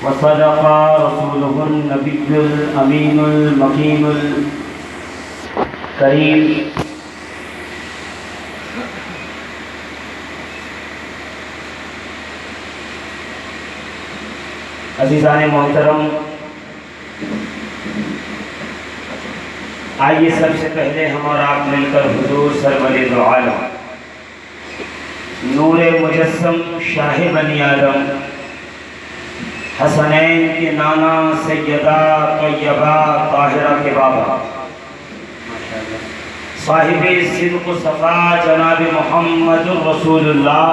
وصدق رسوله النبي الأمين المكين الكريم عزیزان محترم، آئیے سب سے پہلے ہم اور آپ مل کر حضور سرور دو عالم نور مجسم شاہ بنی آدم حسنین کے نانا سیدہ طیبہ طاہرہ کے بابا صاحب صدق و صفا جناب محمد رسول اللہ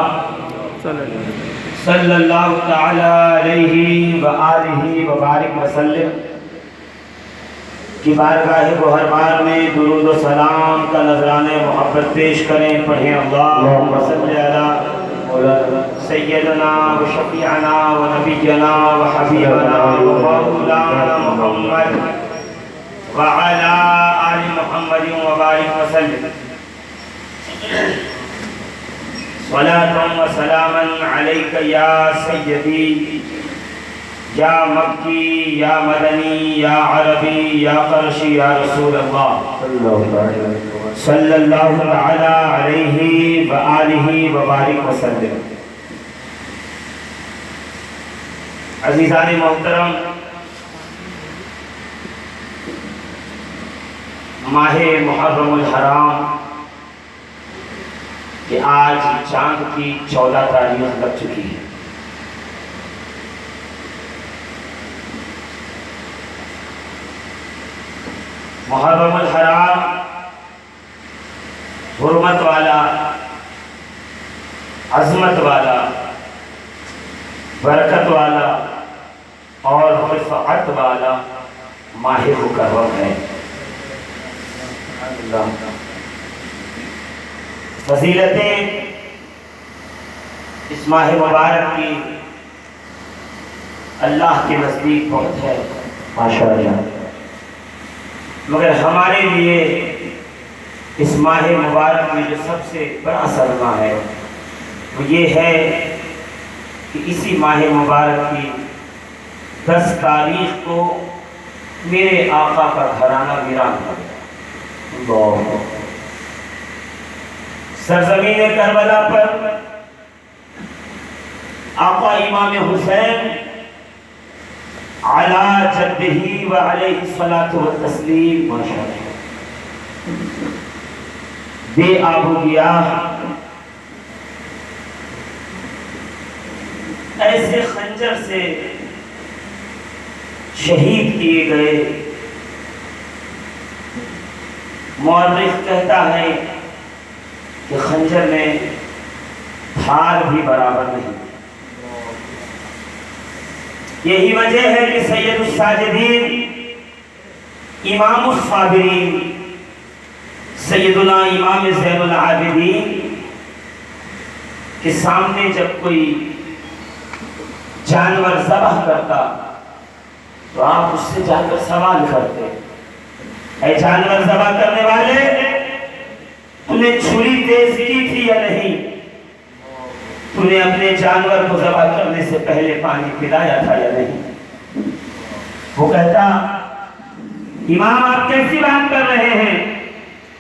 صلی اللہ تعالی علیہ وآلہ وبارک وسلم کی بارگاہ گوہربار میں درود و سلام کا نذرانہ محبت پیش کریں. پڑھیں اللہم صلی علی سیدنا و شفیعنا و نبینا و حبیبنا و مولانا محمد وعلی آل محمد و بارک وسلم. صلاة و سلاما علیک یا سیدی یا مکی یا مدنی یا عربی یا قرشی یا رسول اللہ صلی اللہ تعالی علیہ وآلہ وبارک وسلم. عزیزان محترم، ماہ محرم الحرام کہ آج چاند کی 14 تاریخ لگ چکی ہے. محرم الحرام حرمت والا، عظمت والا، برکت والا اور رفعت والا ماہ مکرم ہے. فضیلتیں اس ماہ مبارک کی اللہ کے نزدیک بہت ہے ماشاءاللہ، مگر ہمارے لیے اس ماہ مبارک میں جو سب سے بڑا سرما ہے وہ یہ ہے کہ اسی ماہ مبارک کی 10 تاریخ کو میرے آقا کا گھرانہ ویران ہو گیا. سرزمین کربلا پر آقا امام حسین علی جدہ و علیہ الصلاۃ والتسلیم بے آب و گیاہ ایسے خنجر سے شہید کیے گئے. مورخ کہتا ہے کہ خنجر میں دھار بھی برابر نہیں. یہی وجہ ہے کہ سید الساجدین، امام الصابرین، سیدنا امام زین العابدین کے سامنے جب کوئی جانور ذبح کرتا تو آپ اس سے جا کر سوال کرتے، اے جانور ذبح کرنے والے، تُو نے چھری تیز کی تھی یا نہیں؟ تو نے اپنے جانور کو ذبح کرنے سے پہلے پانی پلایا تھا یا نہیں؟ وہ کہتا، امام آپ کیسی بات کر رہے ہیں؟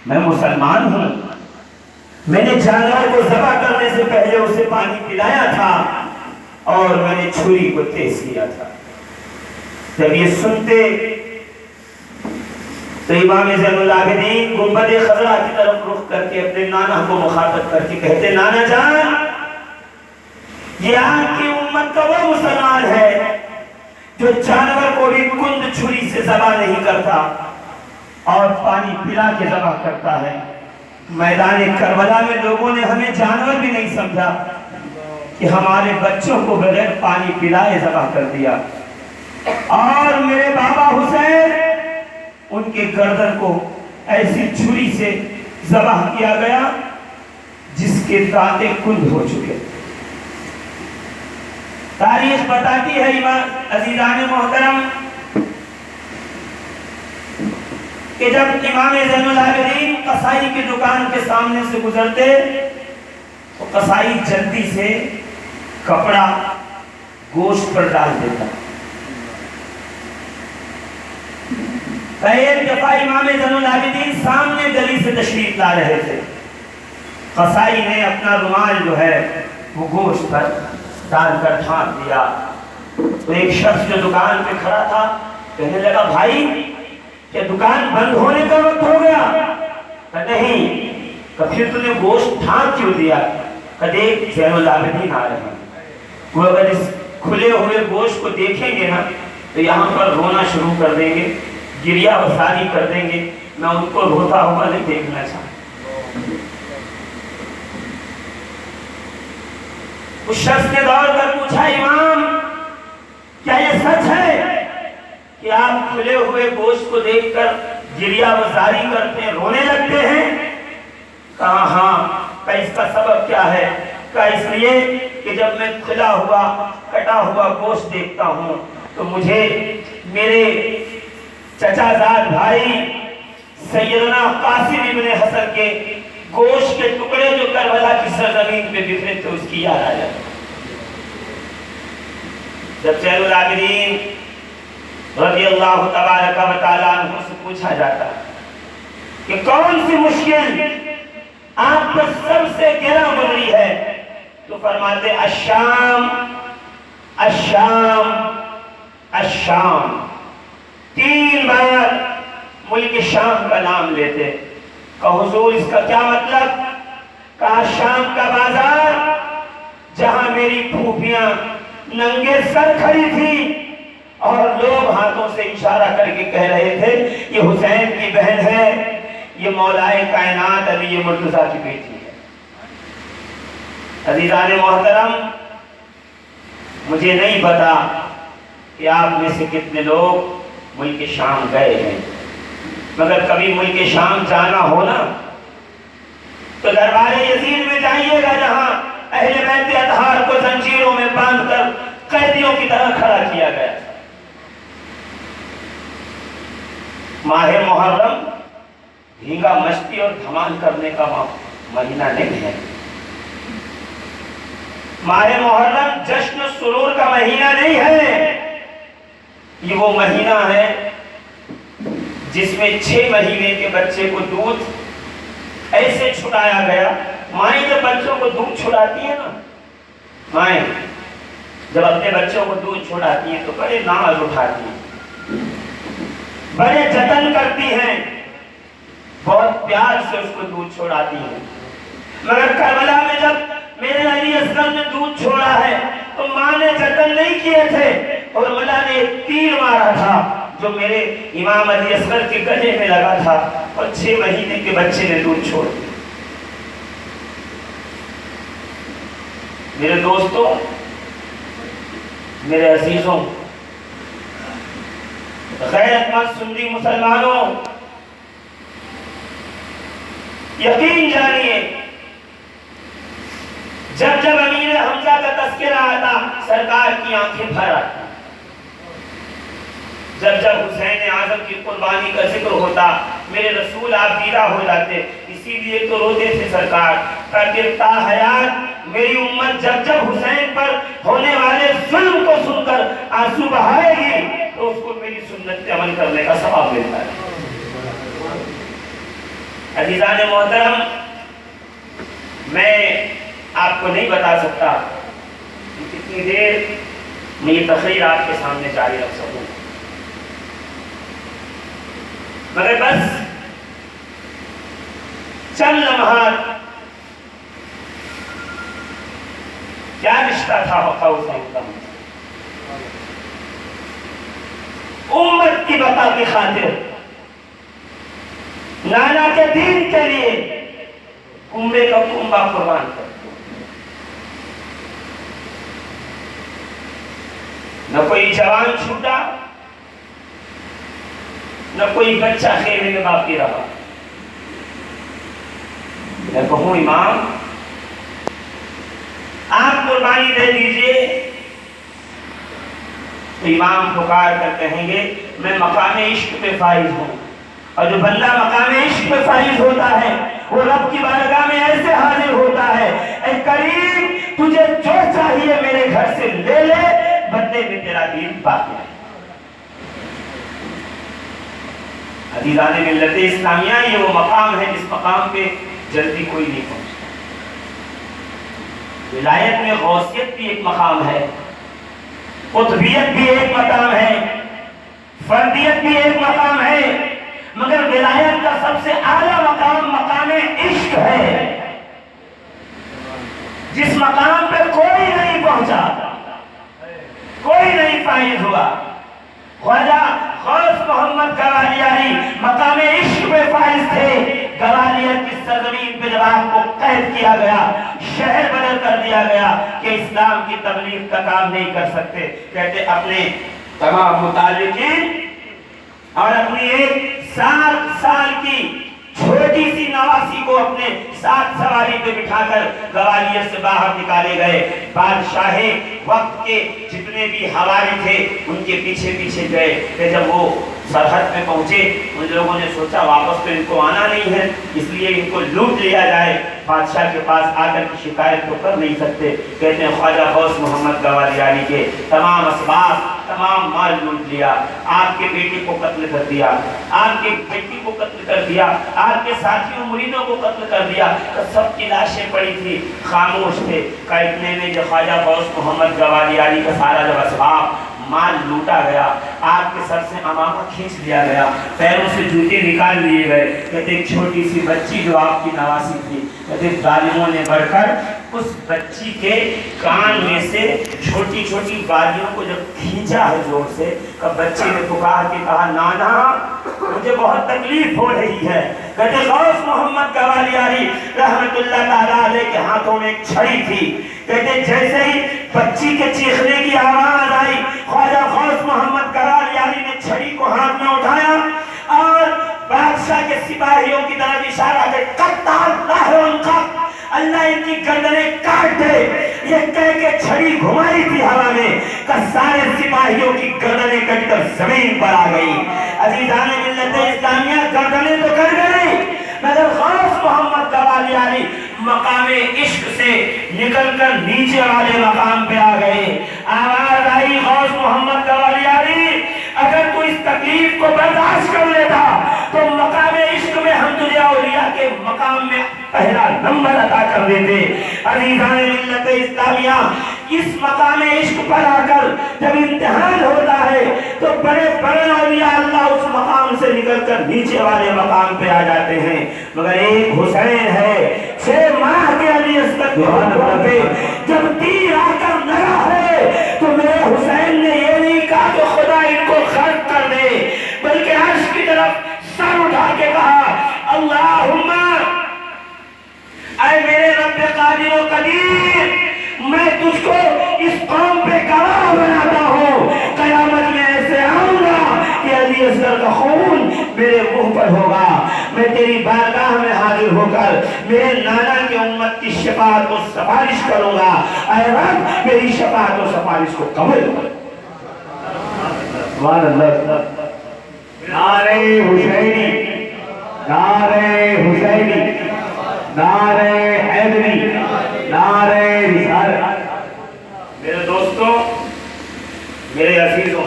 میں مسلمان ہوں، میں نے جانور کو ذبح کرنے سے پہلے اسے پانی پلایا تھا اور میں نے چھری کو تیز کیا تھا. جب یہ سنتے تو امام زین العابدین گنبد خضرا کی طرف رخ کر کے اپنے نانا کو مخاطب کر کے کہتے، نانا جان، یہ آپ کی امت کا وہ مسلمان ہے جو جانور کو بھی کند چھری سے ذبح نہیں کرتا اور پانی پلا کے ذبح کرتا ہے. میدان کربلا میں لوگوں نے ہمیں جانور بھی نہیں سمجھا کہ ہمارے بچوں کو بغیر پانی پلائے ذبح کر دیا، اور میرے بابا حسین ان کے گردن کو ایسی چھری سے ذبح کیا گیا جس کے دانتیں کند ہو چکے. تاریخ بتاتی ہے عزیزان محترم کہ جب امام زین العابدین قصائی کی دکان کے سامنے سے گزرتے تو قصائی جلدی سے کپڑا گوشت پر ڈال دیتا ایک دفعہ امام زین العابدین سامنے گلی سے تشریف لا رہے تھے، قصائی نے اپنا رومال جو ہے وہ گوشت پر ڈال کر ڈھانپ دیا، تو ایک شخص جو دکان پہ کھڑا تھا کہنے لگا بھائی کیا دکان بند ہونے کا وقت ہو گیا؟ کہ نہیں۔ کہ پھر تم نے گوشت ڈھانپ کیوں دیا؟ کہ دیکھ زین العابدین آ رہے ہیں، وہ اگر اس کھلے ہوئے گوشت کو دیکھیں گے نا تو یہاں پر رونا شروع کر دیں گے، گریہ وساری کر دیں گے، میں ان کو روتا ہوا نہیں دیکھنا چاہتا۔ اس شخص نے دوڑ کر پوچھا امام کیا یہ سچ ہے کہ آپ کھلے ہوئے گوشت کو دیکھ کر گریہ وساری کرتے ہیں، رونے لگتے ہیں؟ کہا ہاں۔ کہ اس کا سبب کیا ہے؟ کہ اس لیے کہ جب میں کھلا ہوا کٹا ہوا گوشت دیکھتا ہوں تو مجھے میرے چچا زاد بھائی سیدنا قاسم ابن حسن کے گوشت کے ٹکڑے جو کربلا کی سرزمین پہ بکھرے تھے اس کی یاد آ جاتی۔ جب زین العابدین رضی اللہ تبارک و تعالیٰ عنہ سے پوچھا جاتا کہ کون سی مشکل آپ پر سب سے گرا گزری ہے تو فرماتے الشام الشام الشام، 3 بار ملک شام کا نام لیتے۔ کہ حضور اس کا کیا مطلب؟ کہا شام کا بازار جہاں میری پھوپھیاں ننگے سر کھڑی تھی اور لوگ ہاتھوں سے اشارہ کر کے کہہ رہے تھے یہ حسین کی بہن ہے، یہ مولائے کائنات علی مرتضیٰ کی بیٹی ہے۔ عزیزان محترم، مجھے نہیں پتا کہ آپ میں سے کتنے لوگ ملک شام گئے ہیں، مگر کبھی ملک شام جانا ہو نا تو دربار یزید میں جائیے گا جہاں اہل بیت اطہار کو زنجیروں میں باندھ کر قیدیوں کی طرح کھڑا کیا گیا۔ ماہ محرم بھینگا مستی اور دھمال کرنے کا مہینہ نہیں ہے، ماہ محرم جشن و سرور کا مہینہ نہیں ہے، یہ وہ مہینہ ہے جس میں 6 مہینے کے بچے کو دودھ ایسے چھڑایا گیا۔ مائیں جب بچوں کو دودھ چھڑاتی ہیں نا، مائیں جب اپنے بچوں کو دودھ چھڑاتی ہیں تو بڑے ناز اٹھاتی ہیں، بڑے جتن کرتی ہیں، بہت پیار سے اس کو دودھ چھوڑاتی ہیں۔ مگر کربلا میں جب میرے علی اصغر نے دودھ چھوڑا ہے تو ماں نے جتن نہیں کیے تھے اور مولا نے ایک تیر مارا تھا جو میرے امام علی اصغر کے گلے میں لگا تھا اور 6 مہینے کے بچے نے دودھ چھوڑ دیا۔ میرے دوستوں، میرے عزیزوں، غیرت مند سنی مسلمانوں، یقین جانیے جب جب امیر حمزہ کا تذکرہ آتا سرکار کی آنکھیں بھر آتی، جب جب حسین اعظم کی قربانی کا ذکر ہوتا میرے رسول آپ دیدہ ہو جاتے، اسی لیے تو روتے تھے سرکار کہ تا حیات میری امت جب جب حسین پر ہونے والے ظلم کو سن کر آنسو بہائے گی تو اس کو میری سنت پہ عمل کرنے کا ثواب ملتا ہے۔ عزیزان محترم، میں آپ کو نہیں بتا سکتا کہ کتنی دیر میں یہ تقریر آپ کے سامنے جاری رکھ سکوں، مگر بس چند لمحات کیا رشتہ تھا وقا حسین کا امت کی بقا کی خاطر، نانا کے دین کے لیے کنبے کا کنبا قربان کر، نہ کوئی جوان چھوٹا، نہ کوئی بچہ خیمے میں باقی رہا۔ میں کہوں امام آپ قربانی دے دیجئے تو امام پکار کر کہیں گے میں مقام عشق پہ فائز ہوں، اور جو بندہ مقام عشق پہ فائز ہوتا ہے وہ رب کی بارگاہ میں ایسے حاضر ہوتا ہے اے کریم تجھے جو چاہیے میرے گھر سے لے لے، بدلے میں تیرا دین باقی ہے۔ عزیزان ملت اسلامیہ، یہ وہ مقام ہے جس مقام پہ جلدی کوئی نہیں پہنچتا۔ ولایت میں غوثیت بھی ایک مقام ہے، قطبیت بھی ایک مقام ہے، فردیت بھی ایک مقام ہے، مگر ولایت کا سب سے اعلیٰ مقام مقام عشق ہے، جس مقام پہ کوئی نہیں پہنچا، کوئی نہیں فائز ہوا۔ خواجہ غوث محمد گوالیاری مقام عشق پہ فائز تھے۔ گوالیار کی سرزمین پہ جب آپ کو قید کیا گیا، شہر بدل کر دیا گیا کہ اسلام کی تبلیغ کا کام نہیں کر سکتے، کہتے اپنے تمام متعلقین اور اپنی ایک 7 سال کی چھوٹی سی نواسی کو اپنے ساتھ سواری پہ بٹھا کر گوالیار سے باہر نکالے گئے۔ بادشاہ وقت کے جتنے بھی حواری تھے ان کے پیچھے پیچھے گئے کہ جب وہ سرحد پہ پہنچے ان لوگوں نے سوچا واپس تو ان کو آنا نہیں ہے، اس لیے ان کو لوٹ لیا جائے۔ بادشاہ کے پاس آ کر کی شکایت تو کر نہیں سکتے، کہتے ہیں خواجہ غوث محمد گوالیاری کے تمام اسباب، تمام مال لوٹ لیا، آپ کے بیٹے کو قتل کر دیا، آپ کے بیٹی کو قتل کر دیا، آپ کے ساتھیوں مریدوں کو قتل کر دیا۔ تو سب کی لاشیں پڑی تھی، خاموش تھے۔ کا اتنے میں جو خواجہ غوث محمد گوالیاری کا سارا جب اسباب مال لوٹا گیا، آپ کے سر سے امامہ کھینچ لیا گیا، پیروں سے جوتے نکال لیے گئے۔ کہتے ایک چھوٹی سی بچی جو آپ کی نواسی تھی، کہتے ظالموں نے بڑھ کر اس بچی کے کان میں سے چھوٹی چھوٹی بالیوں کو جب کھینچا ہے زور سے، کہ بچے نے پکار کے کہا نانا مجھے بہت تکلیف ہو رہی ہے۔ کہتے غوث محمد گوالیاری رحمت اللہ تعالیٰ علیہ کے ہاتھوں میں ایک چھڑی تھی، کہتے جیسے ہی بچی کے چیخنے کی آواز آئی، خواجہ غوث محمد گوالیاری نے چھڑی کو ہاتھ میں اٹھایا اور بادشاہ کے سپاہیوں کی طرف اشارہ کر قطع اللہ ان کا، اللہ ان کی گردنیں کاٹ دے، یہ کہہ کے چھڑی گھمائی تھی ہوا میں کہ سارے سپاہیوں کی گردنیں کٹ کر زمین پر آ گئی۔ عزیزان ملت اسلامیہ، گردنیں تو کٹ گئی مگر غوث محمد گوالیاری مقام عشق سے نکل کر نیچے والے مقام پہ آ گئے۔ آواز آئی غوث محمد گوالیاری اگر تو اس تکلیف کو برداشت کر لیتا تو مقام عشق میں ہم تجھے اولیاء کے مقام میں پہلا نمبر عطا کر دیتے۔ عزیزان ملت اسلامیہ، اس مقام عشق پر آ کر جب امتحان ہوتا ہے تو بڑے بڑے اولیاء اللہ اس مقام سے نکل کر نیچے والے مقام پہ آ جاتے ہیں، مگر ایک حسین ہے 6 ماہ کے علی اصغر پہ جب تیر آ کر لگا ہے تو میرے حسین نے یہ نہیں کہا کہ خدا ان کو غرق کر دے، بلکہ عرش کی طرف سر اٹھا کے کہا اللہم اے میرے رب قادر و قدیر، میں تجھ کو اس قوم پہ گواہ بناتا ہوں، قیامت میں ایسے آؤں گا کہ علی اصغر کا خون میرے منہ پر ہوگا، میں تیری بارگاہ میں حاضر ہو کر میرے نانا کی امت کی شفاعت و سفارش کروں گا، اے رب میری شفاعت و سفارش کو قبول کر۔ سبحان اللہ۔ نعرہ حسینی، نعرہ حسینی، نعرہ حیدری، نعرہ رسالت۔ میرے دوستوں، میرے عزیزوں،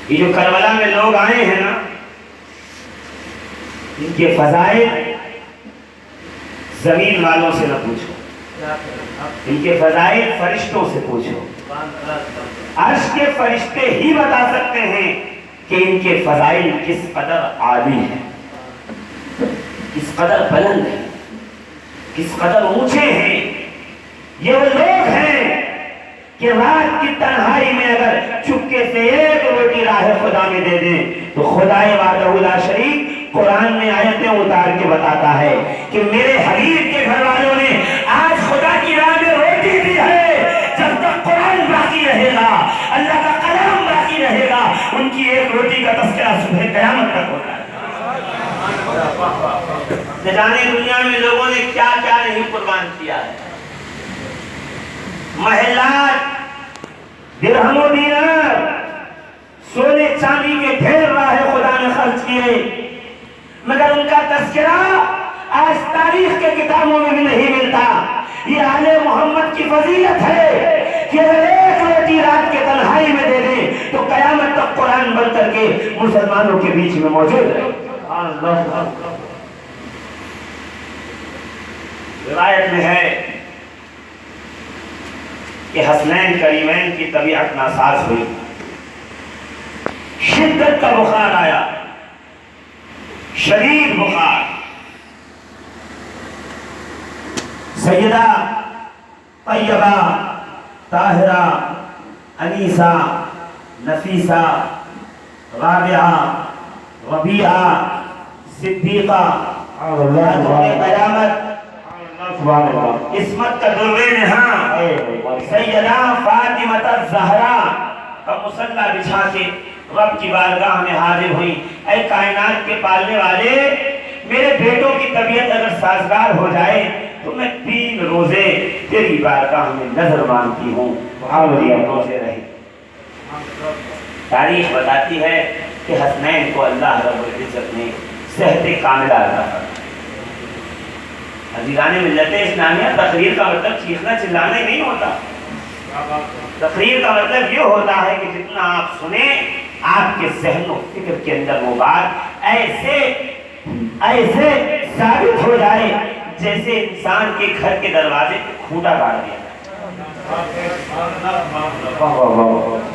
یہ جو کربلا میں لوگ آئے ہیں نا، ان کے فضائل زمین والوں سے نہ پوچھو، ان کے فضائل فرشتوں سے پوچھو۔ عرش کے فرشتے ہی بتا سکتے ہیں کہ ان کے فضائل کس قدر عالی ہیں، کس قدر بلند ہیں، کس قدر اونچے ہیں۔ یہ وہ لوگ ہیں کہ رات کی تنہائی میں اگر چپکے سے ایک روٹی راہ خدا میں دے دیں تو خدائے وحدہ لا شریک قرآن میں آیتیں اتار کے بتاتا ہے کہ میرے حبیب کے گھر والوں نے آج خدا کی راہ میں روٹی دی ہے۔ جب تک قرآن باقی رہے گا، اللہ کا کلام باقی رہے گا، ان کی ایک روٹی کا تذکرہ صبح قیامت تک ہوتا ہے۔ نہ جانے دنیا میں لوگوں نے کیا کیا نہیں قربان کیا ہے، محلات، درہم و دینار، سونے چاندی کے ڈھیر راہ خدا نے خرچ کیے، مگر ان کا تذکرہ آج تاریخ کے کتابوں میں بھی نہیں ملتا۔ یہ آل محمد کی فضیلت ہے کہ اگر ایک روٹی رات کے تنہائی میں دے دیں تو قیامت تک قرآن بن کر کر کے مسلمانوں کے بیچ میں موجود رہے۔ روایت میں ہے کہ حسنین کریمین کی طبیعت ناساز ہوئی، شدت کا بخار آیا، شدید بخار۔ سیدہ طیبہ، طاہرہ، انیسہ، نفیسہ، رابعہ، ربیعہ، صدیقہ، قیامت، عصمت کا درویش ہاں سیدہ فاطمہ الزہرا کا مصلی بچھا کے رب کی بارگاہ میں حاضر ہوئی۔ اے کائنات کے پالنے والے، میرے بیٹوں کی طبیعت اگر سازگار ہو جائے تو میں 3 روزے تیری بارگاہ میں نظر مانگتی ہوں۔ روزے رہے۔ تاریخ بتاتی ہے کہ حسنین کو اللہ رب العزت نے صحت کاملہ عطا فرمائی۔ عزیزان ملت اسلامیہ، تقریر کا مطلب چیخنا چلانا ہی نہیں ہوتا۔ تقریر کا مطلب یہ ہوتا ہے کہ جتنا آپ سنیں آپ کے ذہن و فکر کے اندر وہ بات ایسے ثابت ہو جائے جیسے انسان کے گھر کے دروازے پہ کھوٹا گاڑ دیا جائے۔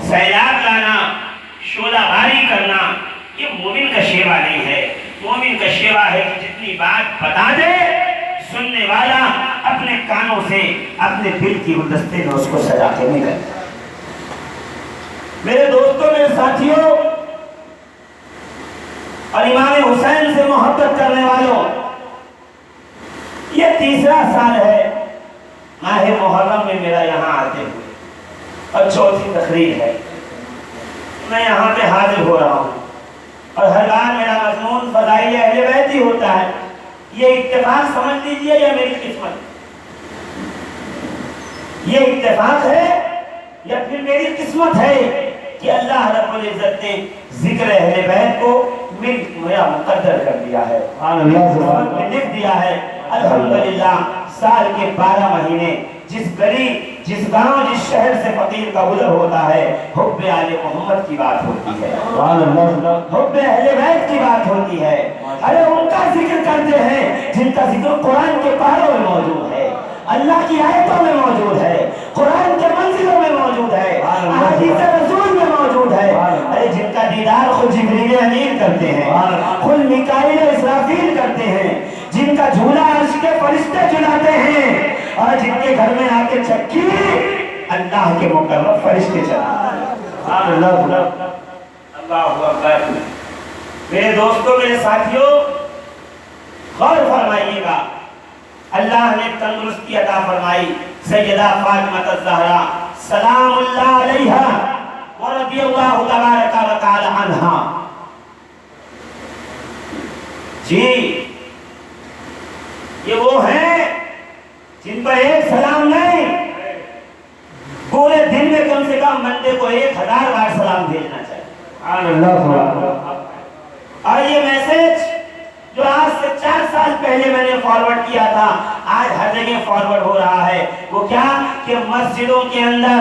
سیلاب لانا، شعلہ باری کرنا، یہ مومن کا شیوا نہیں ہے۔ مومن کا شیوا ہے کہ جتنی بات بتا دے، سننے والا اپنے کانوں سے اپنے دل کی گلدستے میں اس کو سجا کے نکل۔ میرے دوستوں، میرے ساتھیوں اور امام حسین سے محبت کرنے والوں، یہ 3را سال ہے ماہ محرم میں میرا یہاں آتے ہوئے، اور 4تھی تقریر ہے۔ میں یہاں پہ حاضر ہو رہا ہوں اور ہر بار میرا مضمون فضائل اہل بیت ہی ہوتا ہے۔ یہ اتفاق سمجھ لیجئے یا میری قسمت، یہ اتفاق ہے یا پھر میری قسمت ہے کہ اللہ رب العزت نے ذکر اہل بیت کو میرا مقدر کر دیا ہے، لکھ دیا ہے۔ الحمدللہ سال کے 12 مہینے جس گلی، جس گاؤں، جس شہر سے فقیر کا گزر ہوتا ہے، حب آل محمد کی بات ہوتی ہے، حب اہل بیت کی بات ہوتی ہے۔ ارے ان کا ذکر کرتے ہیں جن کا ذکر قرآن کے پاروں میں موجود ہے، اللہ کی آیتوں میں موجود ہے، قرآن کے منزلوں میں موجود ہے، احادیث رسول میں موجود ہے۔ ارے جن کا دیدار خود جبریل امین کرتے ہیں، خود میکائیل و اسرافیل کرتے ہیں، جن کا جھولا عرش کے فرشتے جھلاتے ہیں، اور جن کے گھر میں آ کے چکی اللہ کے مقرب فرشتے چلاتے ہیں۔ اللہ اکبر۔ میرے دوستوں، میرے ساتھیوں، غور فرمائیے گا، اللہ نے تندرستی عطا فرمائی سیدہ فاطمہ الزہرا سلام اللہ علیہا ورضی اللہ تبارک و تعالی عنہا۔ جی یہ وہ ہیں جن پر ایک سلام نہیں، پورے دن میں کم سے کم بندے کو 1000 بار سلام بھیجنا چاہیے۔ اور یہ میسج جو آج سے 4 سال پہلے میں نے فارورڈ کیا تھا، آج ہر جگہ فارورڈ ہو رہا ہے۔ وہ کیا کہ مسجدوں کے اندر،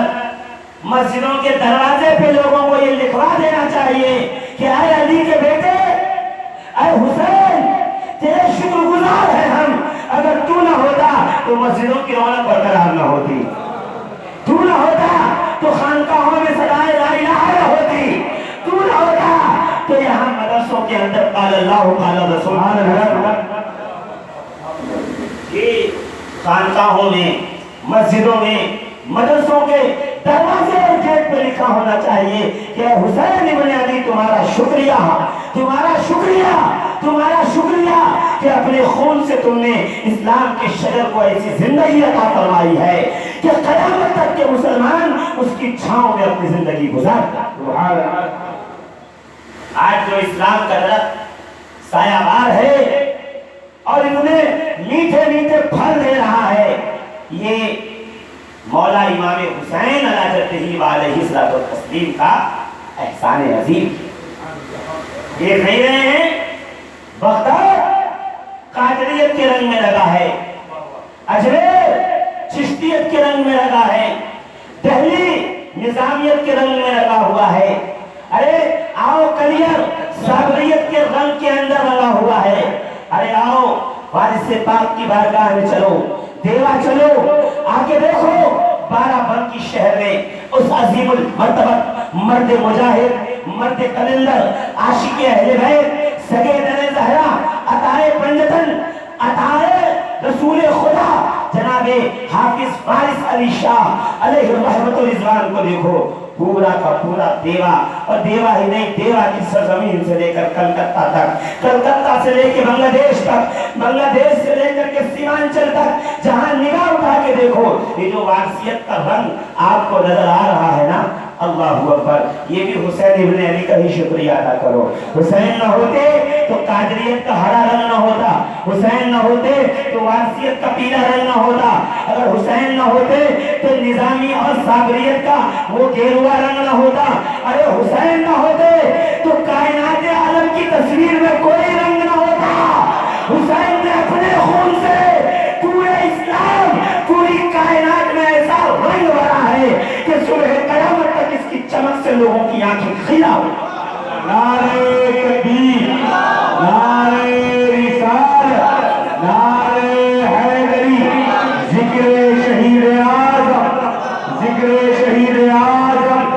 مسجدوں کے دروازے پہ لوگوں کو یہ لکھوا دینا چاہیے کہ اے علی کے بیٹے، اے حسین، تیرے شکر گزار ہیں ہم، اگر تو نہ ہوتا تو مسجدوں کی رونق برقرار نہ ہوتی، تو نہ ہوتا تو خانقاہوں میں صدائے لا الہ نہ ہوتی، تو نہ ہوتا تو یہاں مدرسوں کے اندر قال اللہ قال رسول یہ خانقاہوں میں، مسجدوں میں، مدرسوں کے دروازے اور گیٹ پہ لکھا ہونا چاہیے کہ حسین ابن علی تمہارا شکریہ، تمہارا شکریہ، تمہارا شکریہ کہ اپنے خون سے تم نے اسلام کے شجر کو ایسی زندگی عطا فرمائی ہے کہ قیامت تک کے مسلمان اس کی چھاؤں میں اپنی زندگی گزارتا۔ آج جو اسلام کا درخت سایہ بار ہے اور انہیں میٹھے میٹھے پھل دے رہا ہے، یہ مولا امام حسین علیہ جدہ علیہ الصلوۃ والتسلیم کا احسان عظیم۔ دیکھ نہیں رہے ہیں بغداد قادریت کے رنگ میں لگا ہے، اجمیر چشتیت کے رنگ میں لگا ہے، دہلی نظامیت کے رنگ میں لگا ہوا ہے۔ ارے آؤ کلیئر صابریت کے رنگ کے اندر رنگا ہوا ہے. ارے آؤ وارث پاک کی بارگاہ میں چلو, دیوا چلو, آگے دیکھو بارہ بنکی شہر میں اس عظیم المرتبت مرد مجاہد, مرد قلندر, عاشق اہل بیت, سگے نر زہرا, عطائے پنجتن, عطائے رسول خدا جناب حافظ فارس علی شاہ علیہ الرحمت و رضوان کو دیکھو, پورا کا پورا دیوا, اور دیوا ہی نہیں, دیوا کی سرزمین سے لے کر کلکتہ تک, کلکتہ سے لے کے بنگلہ دیش تک, بنگلہ دیش سے لے کر کے سیمانچل تک, جہاں نگاہ اٹھا کے دیکھو یہ جو وارثیت کا رنگ آپ کو نظر آ رہا ہے نا, اللہ اکبر, یہ بھی حسین ابن علی کا ہی شکریہ ادا کرو. حسین نہ ہوتے تو قادریت کا ہرا رنگ نہ ہوتا, حسین نہ ہوتے تو وارثیت کا پیلا رنگ نہ ہوتا, اگر حسین نہ ہوتے تو نظامی اور صابریت کا وہ گیروا رنگ نہ ہوتا, ارے حسین نہ ہوتے تو کائنات عالم کی تصویر میں کوئی رنگ نہ ہوتا. حسین نے اپنے خون سے پورے اسلام, پوری کائنات میں ایسا رنگ بھرا ہے کہ صبح قیامت تک اس کی چمک سے لوگوں کی آنکھیں کھلا ہو. نعرہ تکبیر, نعرہ رسالت, نعرہ حیدری, ذکر شہید اعظم, ذکر شہید اعظم,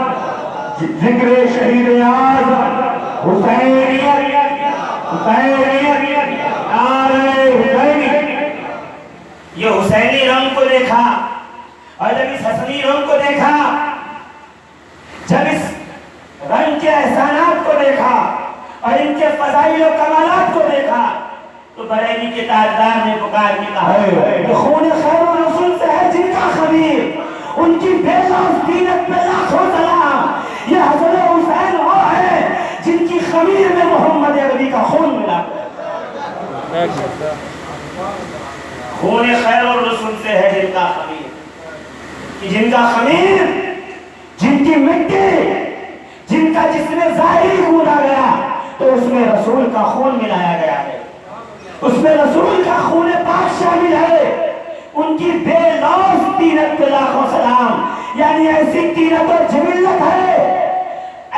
ذکر شہید اعظم, حسینیت, حسینیت, نعرہ حسینی. یہ حسینی رنگ کو دیکھا, اور جب اس حسنی رنگ کو دیکھا, جب اس رنگ کے احسانات کو دیکھا اور ان کے فضائل و کمالات کو دیکھا, تو بریلی کے تاجدار نے پکار کے کہا کہ خون خیر و رسول سے ہے جن کا خمیر, ان کی بے لوث دینت پہ لاکھوں سلام. یہ حسن و حسین وہ ہے جن کی خمیر میں محمد عربی کا خون ملا. خون خیر و رسول سے ہے جن کا خمیر, کہ جن کا خمیر, جن کی مٹی, جن کا جس میں ظاہری گودا گیا تو اس میں رسول کا خون ملایا گیا ہے, اس میں رسول کا خون پاک شامل ہے. ان کی بے لوث تینت پہ لاکھوں سلام. یعنی ایسی تینت و جبلت ہے,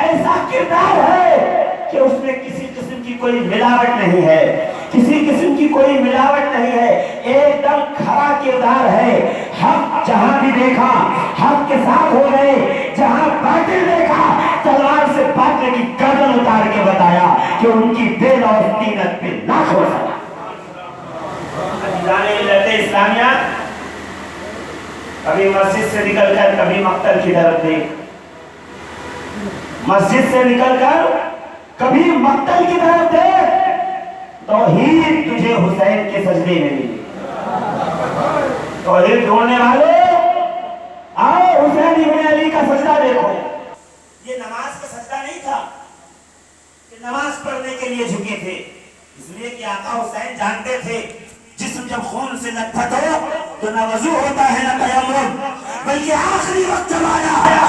ایسا کردار ہے کہ اس میں کسی قسم کی کوئی ملاوٹ نہیں ہے, کسی قسم کی کوئی ملاوٹ نہیں ہے, ایک دم کھرا کردار ہے. حق جہاں بھی دیکھا حق کے ساتھ ہو گئے, جہاں باطل دیکھا تلوار سے باطل کی گردن اتار کے بتایا کہ ان کی بے لوث تینت پہ لاکھوں سلام. اسلامیہ کبھی مسجد سے نکل کر کبھی مقتل کی طرف دیکھ, مسجد سے نکل کر کبھی مقتل کی طرف دیکھ, توحید تجھے حسین کے سجدے میں ملی. توحید ڈھونڈنے والوں آؤ حسین ابن علی کا سجدہ دیکھو. یہ نماز کا سجدہ نہیں تھا کہ نماز پڑھنے کے لیے جھکے تھے, اس لیے کہ آقا حسین جانتے تھے جسم جب خون سے لت پت ہو تو نہ وضو ہوتا ہے نہ تیمم, بلکہ آخری وقت جب آیا